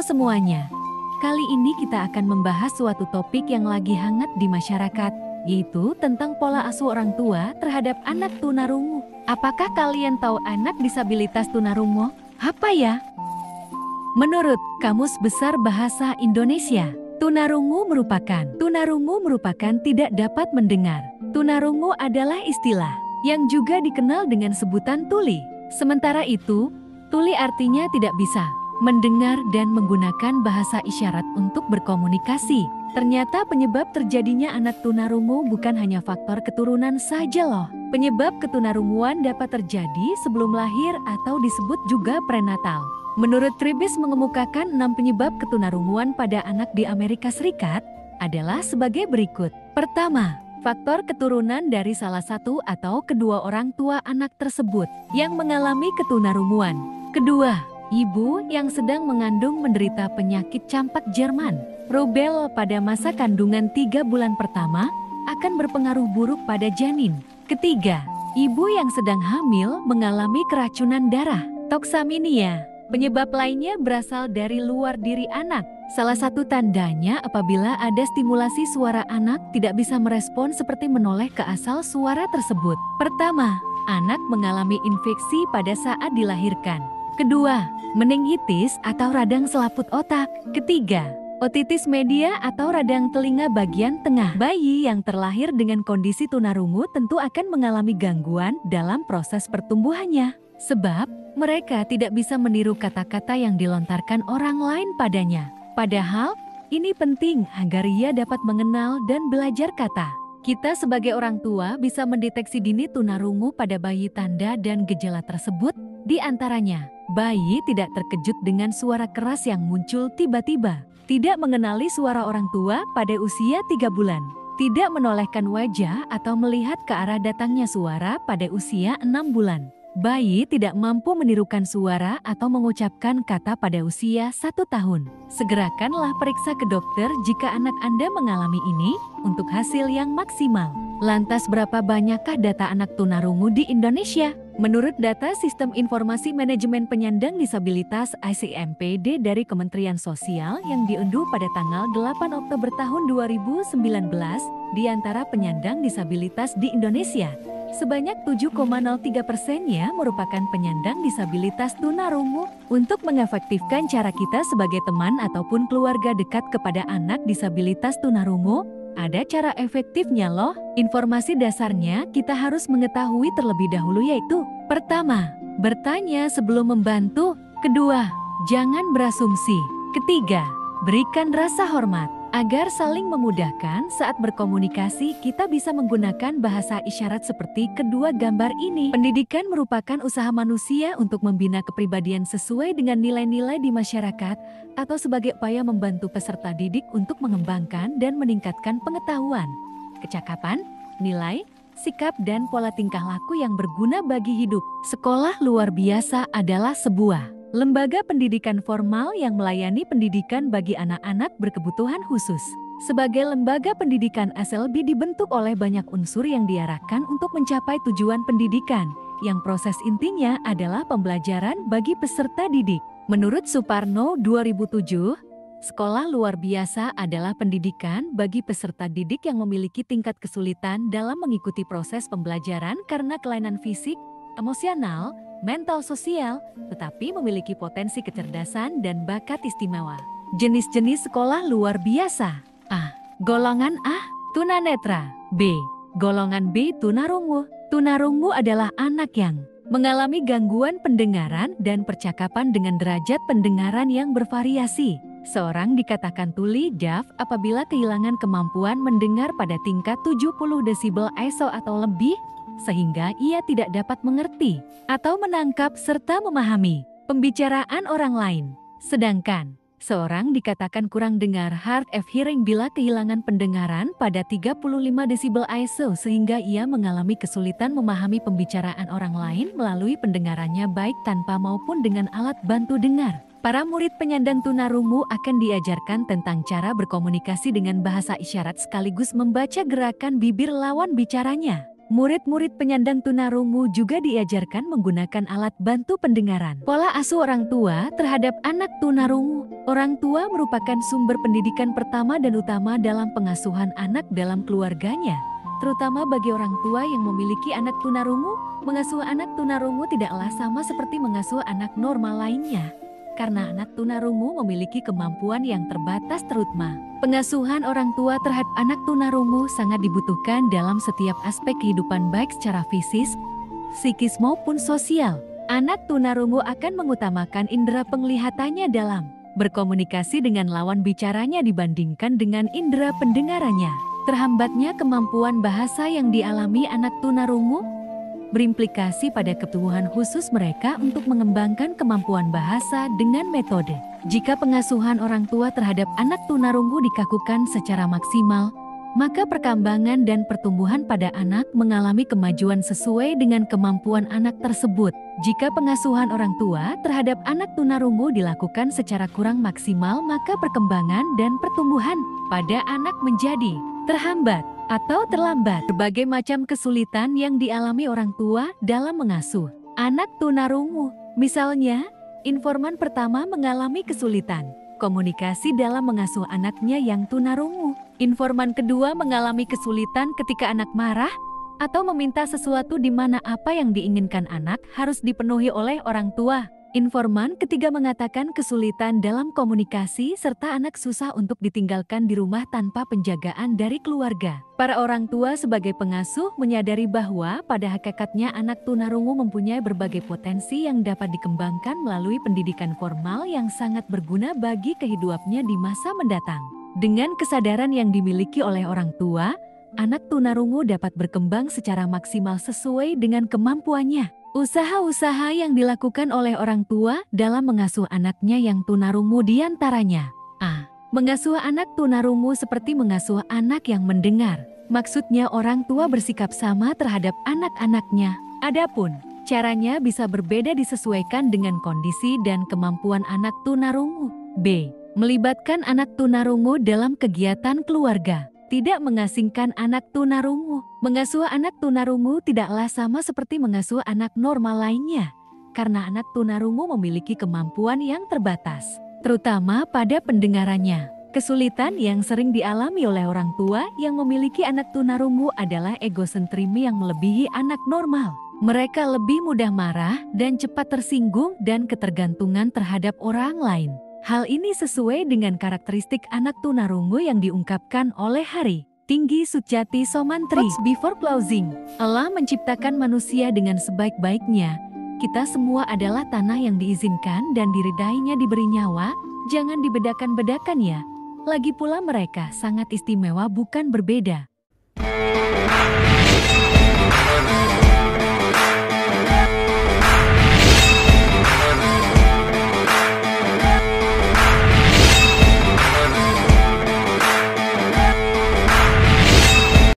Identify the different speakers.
Speaker 1: semuanya. Kali ini kita akan membahas suatu topik yang lagi hangat di masyarakat, yaitu tentang pola asuh orang tua terhadap anak tunarungu. Apakah kalian tahu anak disabilitas tunarungu? Apa ya? Menurut Kamus Besar Bahasa Indonesia, tunarungu merupakan tidak dapat mendengar. Tunarungu adalah istilah yang juga dikenal dengan sebutan tuli. Sementara itu, tuli artinya tidak bisa mendengar dan menggunakan bahasa isyarat untuk berkomunikasi. Ternyata penyebab terjadinya anak tunarungu bukan hanya faktor keturunan saja loh. Penyebab ketunarunguan dapat terjadi sebelum lahir atau disebut juga prenatal. Menurut Tribis mengemukakan 6 penyebab ketunarunguan pada anak di Amerika Serikat adalah sebagai berikut. Pertama, faktor keturunan dari salah satu atau kedua orang tua anak tersebut yang mengalami ketunarunguan. Kedua, ibu yang sedang mengandung menderita penyakit campak Jerman, rubella pada masa kandungan 3 bulan pertama akan berpengaruh buruk pada janin. Ketiga, ibu yang sedang hamil mengalami keracunan darah, toksaminia. Penyebab lainnya berasal dari luar diri anak. Salah satu tandanya apabila ada stimulasi suara anak tidak bisa merespon seperti menoleh ke asal suara tersebut. Pertama, anak mengalami infeksi pada saat dilahirkan. Kedua, meningitis atau radang selaput otak. Ketiga, otitis media atau radang telinga bagian tengah. Bayi yang terlahir dengan kondisi tunarungu tentu akan mengalami gangguan dalam proses pertumbuhannya. Sebab, mereka tidak bisa meniru kata-kata yang dilontarkan orang lain padanya. Padahal, ini penting agar ia dapat mengenal dan belajar kata. Kita sebagai orang tua bisa mendeteksi dini tunarungu pada bayi tanda dan gejala tersebut, di antaranya, bayi tidak terkejut dengan suara keras yang muncul tiba-tiba, tidak mengenali suara orang tua pada usia 3 bulan, tidak menolehkan wajah atau melihat ke arah datangnya suara pada usia 6 bulan. Bayi tidak mampu menirukan suara atau mengucapkan kata pada usia 1 tahun. Segerakanlah periksa ke dokter jika anak Anda mengalami ini untuk hasil yang maksimal. Lantas berapa banyakkah data anak tunarungu di Indonesia? Menurut data Sistem Informasi Manajemen Penyandang Disabilitas (ICMPD) dari Kementerian Sosial yang diunduh pada tanggal 8 Oktober tahun 2019, di antara penyandang disabilitas di Indonesia, sebanyak 7,03%-nya merupakan penyandang disabilitas tunarungu. Untuk mengefektifkan cara kita sebagai teman ataupun keluarga dekat kepada anak disabilitas tunarungu, ada cara efektifnya loh. Informasi dasarnya kita harus mengetahui terlebih dahulu yaitu: pertama, bertanya sebelum membantu. Kedua, jangan berasumsi. Ketiga, berikan rasa hormat. Agar saling memudahkan saat berkomunikasi, kita bisa menggunakan bahasa isyarat seperti kedua gambar ini. Pendidikan merupakan usaha manusia untuk membina kepribadian sesuai dengan nilai-nilai di masyarakat atau sebagai upaya membantu peserta didik untuk mengembangkan dan meningkatkan pengetahuan, kecakapan, nilai, sikap, dan pola tingkah laku yang berguna bagi hidup. Sekolah luar biasa adalah sebuah lembaga pendidikan formal yang melayani pendidikan bagi anak-anak berkebutuhan khusus. Sebagai lembaga pendidikan, SLB dibentuk oleh banyak unsur yang diarahkan untuk mencapai tujuan pendidikan, yang proses intinya adalah pembelajaran bagi peserta didik. Menurut Suparno 2007, sekolah luar biasa adalah pendidikan bagi peserta didik yang memiliki tingkat kesulitan dalam mengikuti proses pembelajaran karena kelainan fisik, emosional, mental, sosial, tetapi memiliki potensi kecerdasan dan bakat istimewa. Jenis-jenis sekolah luar biasa: A. Golongan A, tunanetra. B. Golongan B, tunarungu. Tunarungu adalah anak yang mengalami gangguan pendengaran dan percakapan dengan derajat pendengaran yang bervariasi. Seorang dikatakan tuli deaf apabila kehilangan kemampuan mendengar pada tingkat 70 desibel ISO atau lebih, sehingga ia tidak dapat mengerti atau menangkap serta memahami pembicaraan orang lain. Sedangkan seorang dikatakan kurang dengar hard of hearing bila kehilangan pendengaran pada 35 desibel ISO sehingga ia mengalami kesulitan memahami pembicaraan orang lain melalui pendengarannya baik tanpa maupun dengan alat bantu dengar. Para murid penyandang tunarungu akan diajarkan tentang cara berkomunikasi dengan bahasa isyarat sekaligus membaca gerakan bibir lawan bicaranya. Murid-murid penyandang tunarungu juga diajarkan menggunakan alat bantu pendengaran. Pola asuh orang tua terhadap anak tunarungu. Orang tua merupakan sumber pendidikan pertama dan utama dalam pengasuhan anak dalam keluarganya. Terutama bagi orang tua yang memiliki anak tunarungu, mengasuh anak tunarungu tidaklah sama seperti mengasuh anak normal lainnya. Karena anak tunarungu memiliki kemampuan yang terbatas terutama. Pengasuhan orang tua terhadap anak tunarungu sangat dibutuhkan dalam setiap aspek kehidupan baik secara fisik, psikis maupun sosial. Anak tunarungu akan mengutamakan indera penglihatannya dalam berkomunikasi dengan lawan bicaranya dibandingkan dengan indera pendengarannya. Terhambatnya kemampuan bahasa yang dialami anak tunarungu berimplikasi pada kebutuhan khusus mereka untuk mengembangkan kemampuan bahasa dengan metode. Jika pengasuhan orang tua terhadap anak tunarungu dikakukan secara maksimal, maka perkembangan dan pertumbuhan pada anak mengalami kemajuan sesuai dengan kemampuan anak tersebut. Jika pengasuhan orang tua terhadap anak tunarungu dilakukan secara kurang maksimal, maka perkembangan dan pertumbuhan pada anak menjadi terhambat atau terlambat. Berbagai macam kesulitan yang dialami orang tua dalam mengasuh anak tunarungu. Misalnya, informan pertama mengalami kesulitan komunikasi dalam mengasuh anaknya yang tunarungu. Informan kedua mengalami kesulitan ketika anak marah atau meminta sesuatu di mana apa yang diinginkan anak harus dipenuhi oleh orang tua. Informan ketiga mengatakan kesulitan dalam komunikasi serta anak susah untuk ditinggalkan di rumah tanpa penjagaan dari keluarga. Para orang tua sebagai pengasuh menyadari bahwa pada hakikatnya anak tunarungu mempunyai berbagai potensi yang dapat dikembangkan melalui pendidikan formal yang sangat berguna bagi kehidupannya di masa mendatang. Dengan kesadaran yang dimiliki oleh orang tua, anak tunarungu dapat berkembang secara maksimal sesuai dengan kemampuannya. Usaha-usaha yang dilakukan oleh orang tua dalam mengasuh anaknya yang tunarungu diantaranya: A. Mengasuh anak tunarungu seperti mengasuh anak yang mendengar. Maksudnya orang tua bersikap sama terhadap anak-anaknya. Adapun caranya bisa berbeda disesuaikan dengan kondisi dan kemampuan anak tunarungu. B. Melibatkan anak tunarungu dalam kegiatan keluarga. Tidak mengasingkan anak tunarungu. Mengasuh anak tunarungu tidaklah sama seperti mengasuh anak normal lainnya, karena anak tunarungu memiliki kemampuan yang terbatas, terutama pada pendengarannya. Kesulitan yang sering dialami oleh orang tua yang memiliki anak tunarungu adalah egosentrisme yang melebihi anak normal. Mereka lebih mudah marah dan cepat tersinggung dan ketergantungan terhadap orang lain. Hal ini sesuai dengan karakteristik anak tunarungu yang diungkapkan oleh Hari Tinggi Sujati Somantri. Before closing, Allah menciptakan manusia dengan sebaik-baiknya. Kita semua adalah tanah yang diizinkan dan diridainya diberi nyawa, jangan dibedakan-bedakan ya. Lagi pula mereka sangat istimewa bukan berbeda.